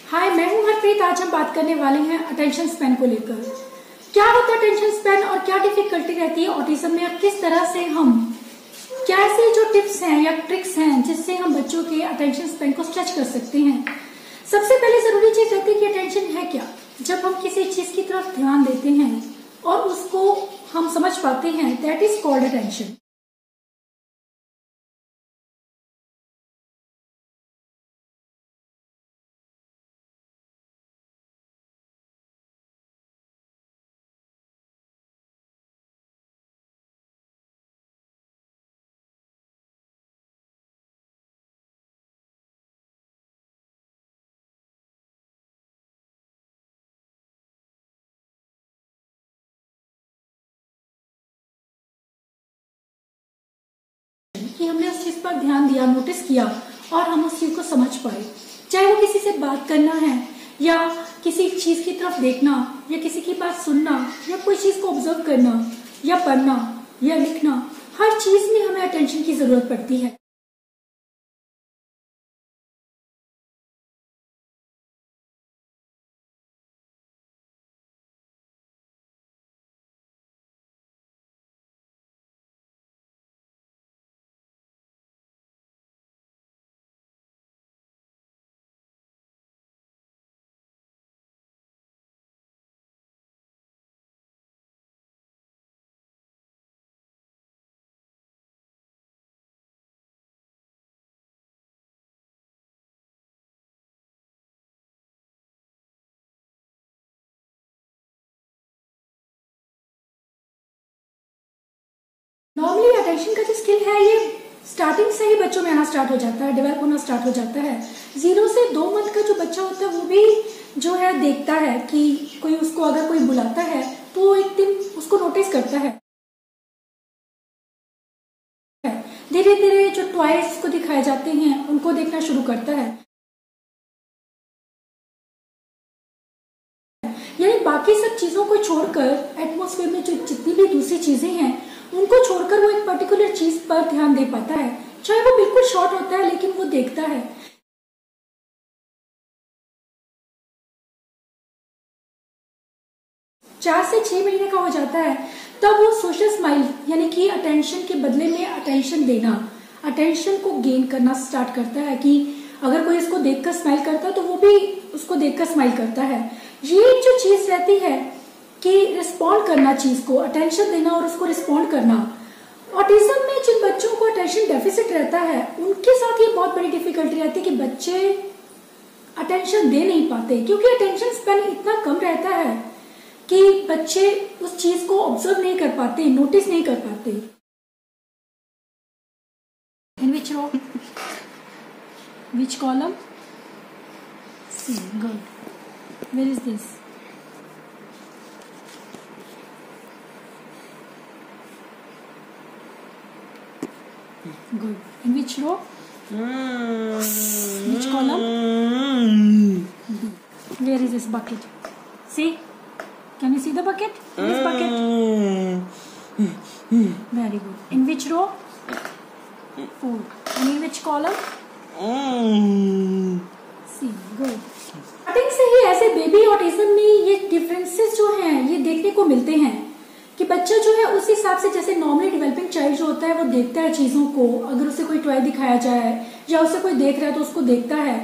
हाय, मैं हूँ हरप्रीत। आज हम बात करने वाले हैं अटेंशन स्पैन को लेकर। क्या होता है अटेंशन स्पैन और क्या डिफिकल्टी रहती है ऑटिज्म में, और किस तरह से हम क्या ऐसे जो टिप्स हैं या ट्रिक्स हैं जिससे हम बच्चों के अटेंशन स्पैन को स्ट्रेच कर सकते हैं। सबसे पहले जरूरी चीज रहती है कि अटेंशन है क्या। जब हम किसी चीज की तरफ ध्यान देते हैं और उसको हम समझ पाते हैं, दैट इज कॉल्ड अटेंशन। कि हमने उस चीज पर ध्यान दिया, नोटिस किया और हम उस चीज को समझ पाए। चाहे वो किसी से बात करना है या किसी चीज की तरफ देखना या किसी की बात सुनना या कोई चीज को ऑब्जर्व करना या पढ़ना या लिखना, हर चीज में हमें अटेंशन की जरूरत पड़ती है। नॉर्मली अटेंशन का जो स्किल है ये स्टार्टिंग से ही बच्चों में आना स्टार्ट हो जाता है, डेवलप होना स्टार्ट हो जाता है। 0 से 2 मंथ का जो बच्चा होता है वो भी जो है देखता है कि कोई उसको अगर कोई बुलाता है तो वो एक दिन उसको नोटिस करता है। धीरे धीरे जो टॉयज उसको दिखाए जाते हैं उनको देखना शुरू करता है। यानी बाकी सब चीजों को छोड़कर एटमॉस्फेयर में जो जितनी भी दूसरी चीजें हैं उनको छोड़कर वो एक पर्टिकुलर चीज पर ध्यान दे पाता है। चाहे वो बिल्कुल शॉर्ट होता है लेकिन वो देखता है। चार से 6 महीने का हो जाता है तब वो सोशल स्माइल यानी कि अटेंशन के बदले में अटेंशन देना, अटेंशन को गेन करना स्टार्ट करता है। कि अगर कोई उसको देखकर स्माइल करता है तो वो भी उसको देखकर स्माइल करता है। ये जो चीज रहती है कि रिस्पॉन्ड करना, चीज को अटेंशन देना और उसको रिस्पॉन्ड करना। ऑटिज्म में जिन बच्चों को अटेंशन डेफिसिट रहता है उनके साथ ये बहुत बड़ी डिफिकल्टी रहती है कि बच्चे अटेंशन दे नहीं पाते, क्योंकि अटेंशन स्पैन इतना कम रहता है कि बच्चे उस चीज को ऑब्जर्व नहीं कर पाते, नोटिस नहीं कर पाते। In which row, which column, see, good, where is this? Good. In which row? Which column? Where is this bucket? See? Can you see the bucket? This bucket? Very good. In which row? 4. And in which column? See. Good. Starting से ही ऐसे baby autism में ये differences जो हैं ये देखने को मिलते हैं कि बच्चा जो है उस हिसाब से, जैसे नॉर्मली डेवलपिंग चाइल्ड जो होता है वो देखता है चीजों को। अगर उसे कोई टॉय दिखाया जाए या उसे कोई देख रहा है तो उसको देखता है,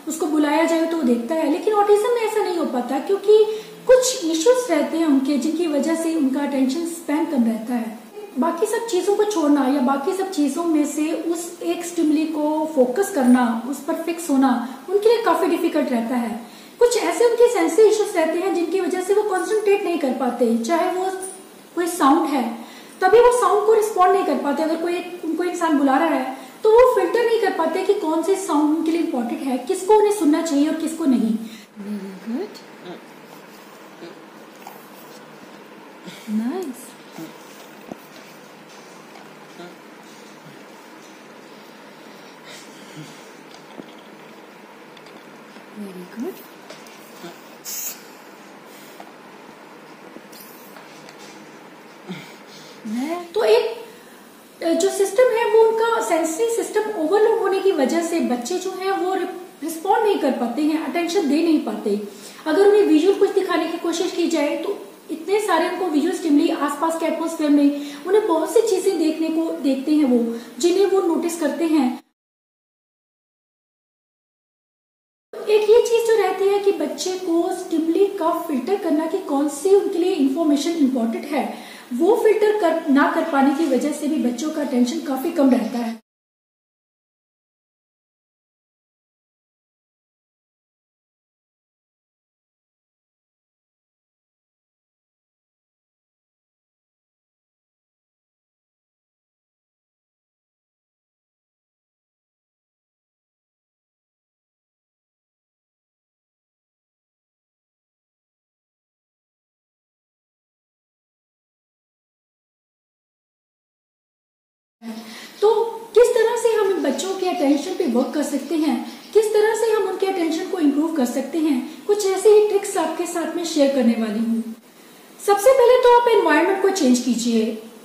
उसको बुलाया जाए तो वो देखता है। लेकिन ऑटिज्म में ऐसा नहीं हो पाता क्योंकि कुछ इश्यूज रहते हैं उनके, जिनकी वजह से उनका अटेंशन स्पैन कम रहता है। बाकी सब चीजों को छोड़ना या बाकी सब चीजों में से उस एक स्टिमुली को फोकस करना, उस पर फिक्स होना उनके लिए काफी डिफिकल्ट रहता है। कुछ ऐसे उनके सेंसरी इश्यूज रहते हैं जिनकी वजह से वो कंसंट्रेट नहीं कर पाते। चाहे वो कोई साउंड है तभी वो साउंड को रिस्पॉन्ड नहीं कर पाते। अगर कोई उनको इंसान बुला रहा है तो वो फिल्टर नहीं कर पाते कि कौन से साउंड उनके लिए इम्पोर्टेंट है, किसको उन्हें सुनना चाहिए और किसको नहीं। Very good, nice. Very good. तो एक जो सिस्टम है वो उनका सेंसरी सिस्टम ओवरलोड होने होने की वजह से बच्चे जो हैं वो रिस्पॉन्ड नहीं कर पाते हैं, अटेंशन दे नहीं पाते। अगर उन्हें विजुअल कुछ दिखाने की कोशिश की जाए तो इतने सारे उनको विजुअल स्टिमुली आसपास के एटमॉस्फेयर में उन्हें बहुत सी चीजें देखते हैं वो, जिन्हें वो नोटिस करते हैं। एक ये चीज जो रहती है कि बच्चे को स्टिमुली का फिल्टर करना कि कौन सी उनके लिए इंफॉर्मेशन इंपॉर्टेंट है, वो फिल्टर ना कर पाने की वजह से भी बच्चों का अटेंशन काफी कम रहता है। तो किस तरह से हम इन बच्चों के अटेंशन पे वर्क कर सकते हैं, किस तरह से हम उनके अटेंशन को इम्प्रूव कर सकते हैं, कुछ ऐसे ही ट्रिक्स आपके साथ में शेयर करने वाली हूँ। सबसे पहले तो आप एनवायरनमेंट को चेंज कीजिए।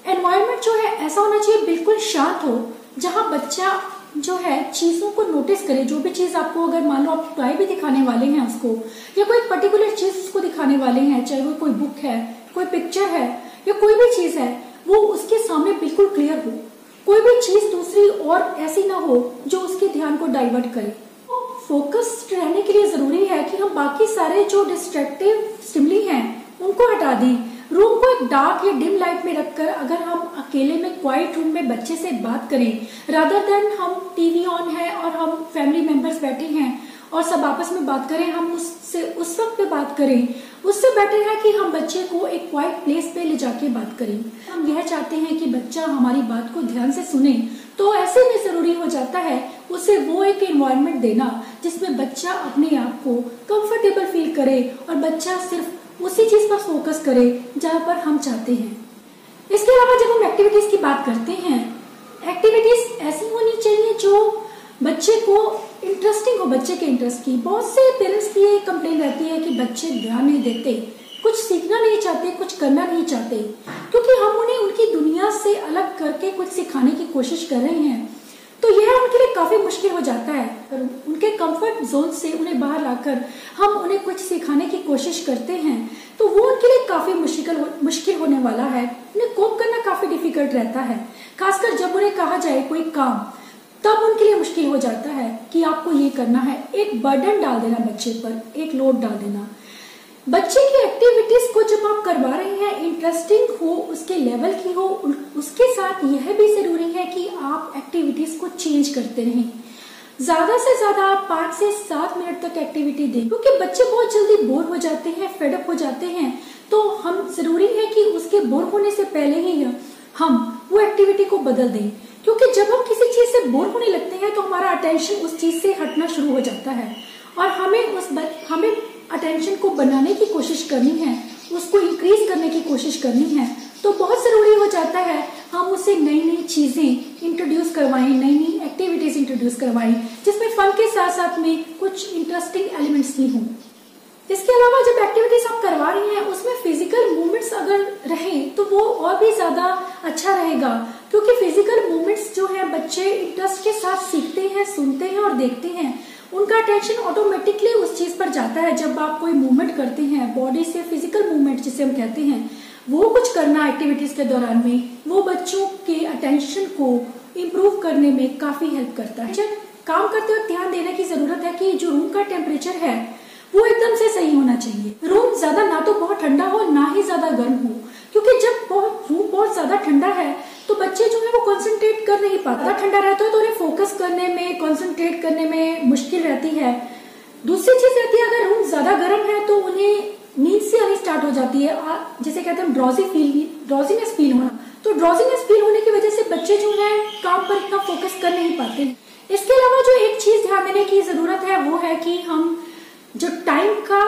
एनवायरनमेंट जो है ऐसा होना चाहिए बिल्कुल शांत हो, जहाँ बच्चा जो है चीजों को नोटिस करे। जो भी चीज आपको, अगर मान लो आप टॉय भी दिखाने वाले हैं उसको, या कोई पर्टिकुलर चीज उसको दिखाने वाले हैं, चाहे वो कोई बुक है, कोई पिक्चर है, या कोई भी चीज है, वो उसके सामने बिल्कुल क्लियर हो। कोई भी चीज दूसरी और ऐसी ना हो जो उसके ध्यान को डाइवर्ट करे। फोकस्ड रहने के लिए जरूरी है कि हम बाकी सारे जो डिस्ट्रैक्टिव स्टिमुली हैं उनको हटा दें। रूम को एक डार्क या डिम लाइट में रखकर अगर हम अकेले में क्वाइट रूम में बच्चे से बात करें, रादर देन हम टीवी ऑन है और हम फैमिली मेंबर्स बैठे हैं और सब आपस में बात करें, हम उससे उस वक्त पे बात करें, उससे बेटर है कि हम बच्चे को एक क्वाइट प्लेस पे ले जाके बात करें। हम यह चाहते हैं कि बच्चा हमारी बात को ध्यान से सुने, तो ऐसे में जरूरी हो जाता है उसे वो एक एनवायरनमेंट देना जिसमें बच्चा अपने आप को कंफर्टेबल फील करे और बच्चा सिर्फ उसी चीज पर फोकस करे जहाँ पर हम चाहते हैं। इसके अलावा जब हम एक्टिविटीज की बात करते हैं, एक्टिविटीज ऐसी होनी चाहिए जो बच्चे को इंटरेस्टिंग हो, बच्चे के इंटरेस्ट की। बहुत से पेरेंट्स की ये कंप्लेन रहती है कि बच्चे ध्यान नहीं देते, कुछ सीखना नहीं चाहते, कुछ करना नहीं चाहते, क्योंकि हम उन्हें उनकी दुनिया से अलग करके कुछ सिखाने की कोशिश कर रहे हैं। तो यह उनके लिए काफी मुश्किल हो जाता है। उनके कंफर्ट जोन से उन्हें बाहर लाकर हम उन्हें कुछ सिखाने की कोशिश करते हैं तो वो उनके लिए काफी मुश्किल होने वाला है। उन्हें कोप करना काफी डिफिकल्ट रहता है, खासकर जब उन्हें कहा जाए कोई काम, तब उनके लिए मुश्किल हो जाता है कि आपको ये करना है। एक बर्डन डाल देना बच्चे पर, एक लोड डाल देना। बच्चे की एक्टिविटीज को जब आप करवा रहे हैं, इंटरेस्टिंग हो, उसके लेवल की हो, उसके साथ यह भी जरूरी है कि आप एक्टिविटीज को चेंज करते रहें। ज्यादा से ज्यादा आप 5 से 7 मिनट तक एक्टिविटी दें, क्योंकि बच्चे बहुत जल्दी बोर हो जाते हैं, फेडअप हो जाते हैं। तो हम जरूरी है कि उसके बोर होने से पहले ही हम वो एक्टिविटी को बदल दें, क्योंकि जब हम किसी चीज से बोर होने लगते हैं तो हमारा अटेंशन उस चीज से हटना शुरू हो जाता है और हमें अटेंशन को बनाने की कोशिश करनी है, उसको इंक्रीज करने की कोशिश करनी है। तो बहुत जरूरी हो जाता है हम उसे नई नई चीजें इंट्रोड्यूस करवाएं, नई नई एक्टिविटीज इंट्रोड्यूस करवाएं, जिसमें फन के साथ साथ में कुछ इंटरेस्टिंग एलिमेंट्स भी हों। इसके अलावा जब एक्टिविटीज आप करवा रही हैं उसमें फिजिकल मूवमेंट्स अगर रहें तो वो और भी ज्यादा अच्छा रहेगा, क्योंकि फिजिकल मूवमेंट्स जो है बच्चे इंटरेस्ट के साथ सीखते हैं, सुनते हैं और देखते हैं। उनका अटेंशन ऑटोमेटिकली उस चीज पर जाता है। जब आप कोई मूवमेंट करते हैं बॉडी से, फिजिकल मूवमेंट जिसे हम कहते हैं, वो कुछ करना एक्टिविटीज के दौरान में, वो बच्चों के अटेंशन को इम्प्रूव करने में काफी हेल्प करता है। जब काम करते वक्त ध्यान देने की जरूरत है कि जो रूम का टेम्परेचर है वो एकदम से सही होना चाहिए। रूम ज्यादा ना तो बहुत ठंडा हो, ना ही ज्यादा गर्म हो, क्योंकि जब रूम बहुत ज्यादा ठंडा है तो बच्चे जो है वो कंसंट्रेट कर नहीं पाते। ठंडा रहता है तो उन्हें फोकस करने में, कंसंट्रेट करने में मुश्किल रहती है। दूसरी चीज रहती है, अगर रूम ज्यादा गर्म है तो उन्हें नींद से आनी स्टार्ट हो जाती है, जैसे कहते हैं ड्रॉजीनेस फील होना। तो ड्रॉजीनेस फील होने की वजह से बच्चे जो है काम पर इतना फोकस कर नहीं पाते। इसके अलावा जो एक चीज ध्यान देने की जरूरत है वो है कि हम जो टाइम का,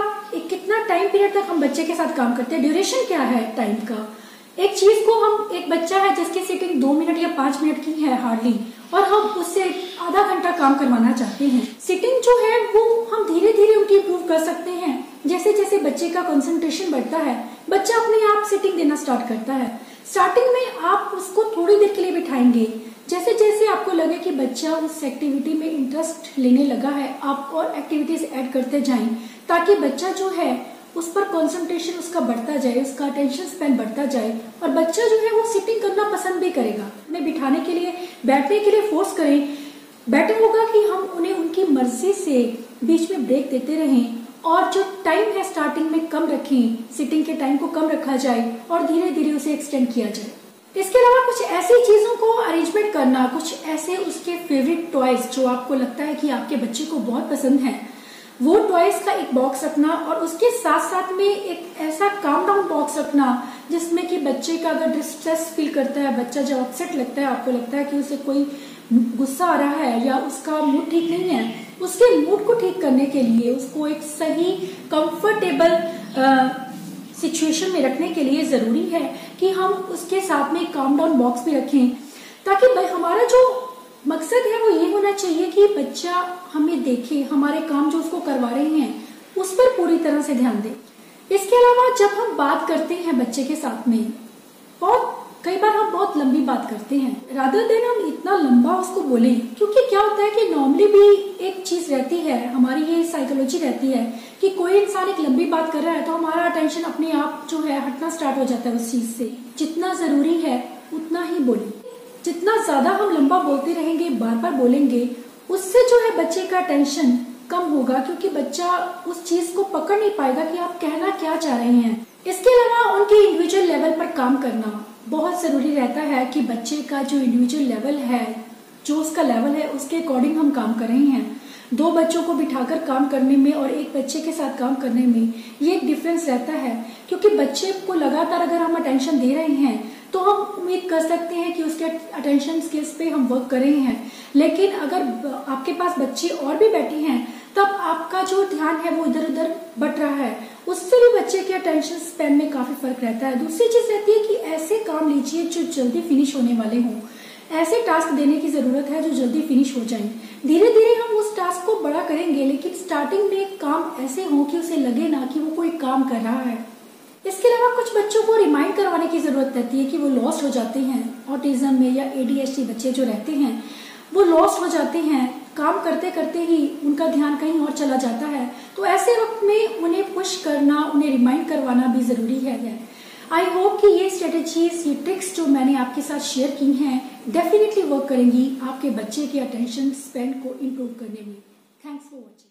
कितना टाइम पीरियड तक हम बच्चे के साथ काम करते हैं, ड्यूरेशन क्या है टाइम का। एक चीज को हम, एक बच्चा है जिसकी सिटिंग 2 मिनट या 5 मिनट की है हार्डली, और हम उससे आधा घंटा काम करवाना चाहते हैं। सिटिंग जो है वो हम धीरे धीरे उनकी इम्प्रूव कर सकते हैं। जैसे जैसे बच्चे का कंसंट्रेशन बढ़ता है, बच्चा अपने आप सिटिंग देना स्टार्ट करता है। स्टार्टिंग में आप उसको थोड़ी देर के लिए बिठाएंगे, जैसे जैसे आपको लगे कि बच्चा उस एक्टिविटी में इंटरेस्ट लेने लगा है, आप और एक्टिविटीज ऐड करते जाएं ताकि बच्चा जो है उस पर कंसंट्रेशन उसका बढ़ता जाए, उसका अटेंशन स्पैन बढ़ता जाए और बच्चा जो है वो सिटिंग करना पसंद भी करेगा। उन्हें बिठाने के लिए, बैठने के लिए फोर्स करें, बेटर होगा कि हम उन्हें उनकी मर्जी से बीच में ब्रेक देते रहें और जो टाइम है स्टार्टिंग में कम रखें, सिटिंग के टाइम को कम रखा जाए और धीरे धीरे उसे एक्सटेंड किया जाए। इसके अलावा कुछ ऐसी चीजों को अरेंजमेंट करना, कुछ ऐसे उसके फेवरेट टॉयज जो आपको लगता है कि आपके बच्चे को बहुत पसंद है, वो टॉयज का एक बॉक्स रखना और उसके साथ साथ में एक ऐसा काम डाउन बॉक्स रखना जिसमें कि बच्चे का अगर डिस्ट्रेस फील करता है, बच्चा जब अपसेट लगता है, आपको लगता है कि उसे कोई गुस्सा आ रहा है या उसका मूड ठीक नहीं है, उसके मूड को ठीक करने के लिए उसको एक सही कंफर्टेबल सिचुएशन में रखने के लिए जरूरी है कि हम उसके साथ में काम डाउन बॉक्स भी रखें, ताकि हमारा जो मकसद है वो ये होना चाहिए कि बच्चा हमें देखे, हमारे काम जो उसको करवा रहे हैं उस पर पूरी तरह से ध्यान दे। इसके अलावा जब हम बात करते हैं बच्चे के साथ में, कई बार हम बहुत लंबी बात करते हैं, रादर देन हम इतना लंबा उसको बोले, क्योंकि क्या होता है कि नॉर्मली भी एक चीज रहती है, हमारी ये साइकोलॉजी रहती है कि कोई इंसान एक लंबी बात कर रहा है तो हमारा अटेंशन अपने आप जो है हटना स्टार्ट हो जाता है उस चीज से। जितना जरूरी है उतना ही बोले, जितना ज्यादा हम लंबा बोलते रहेंगे, बार बार बोलेंगे, उससे जो है बच्चे का टेंशन कम होगा, क्योंकि बच्चा उस चीज को पकड़ नहीं पाएगा कि आप कहना क्या चाह रहे हैं। इसके अलावा उनके इंडिविजुअल लेवल पर काम करना बहुत जरूरी रहता है कि बच्चे का जो इंडिविजुअल लेवल है, जो उसका लेवल है, उसके अकॉर्डिंग हम काम कर रहे हैं। दो बच्चों को बिठाकर काम करने में और एक बच्चे के साथ काम करने में ये एक डिफरेंस रहता है, क्योंकि बच्चे को लगातार अगर हम अटेंशन दे रहे हैं तो हम उम्मीद कर सकते हैं कि उसके अटेंशन स्किल्स पे हम वर्क कर रहे हैं। लेकिन अगर आपके पास बच्चे और भी बैठे हैं तब आपका जो ध्यान है वो इधर उधर बट रहा है, उससे भी बच्चे के अटेंशन स्पैन में काफी फर्क रहता है। दूसरी चीज रहती है कि ऐसे काम लीजिए जो जल्दी फिनिश होने वाले हों, ऐसे टास्क देने की जरूरत है जो जल्दी फिनिश हो जाए। धीरे धीरे हम उस टास्क को बड़ा करेंगे, लेकिन स्टार्टिंग में काम ऐसे हो कि उसे लगे ना कि वो कोई काम कर रहा है। इसके अलावा कुछ बच्चों को रिमाइंड करवाने की जरूरत रहती है कि वो लॉस्ट हो जाते हैं। ऑटिज्म में या ADHD बच्चे जो रहते हैं वो लॉस्ट हो जाते हैं, काम करते करते ही उनका ध्यान कहीं और चला जाता है, तो ऐसे वक्त में उन्हें पुश करना, उन्हें रिमाइंड करवाना भी जरूरी है। आई होप कि ये स्ट्रेटेजीज, ये ट्रिक्स जो मैंने आपके साथ शेयर की हैं डेफिनेटली वर्क करेंगी आपके बच्चे के अटेंशन स्पैन को इम्प्रूव करने में। Thanks for watching.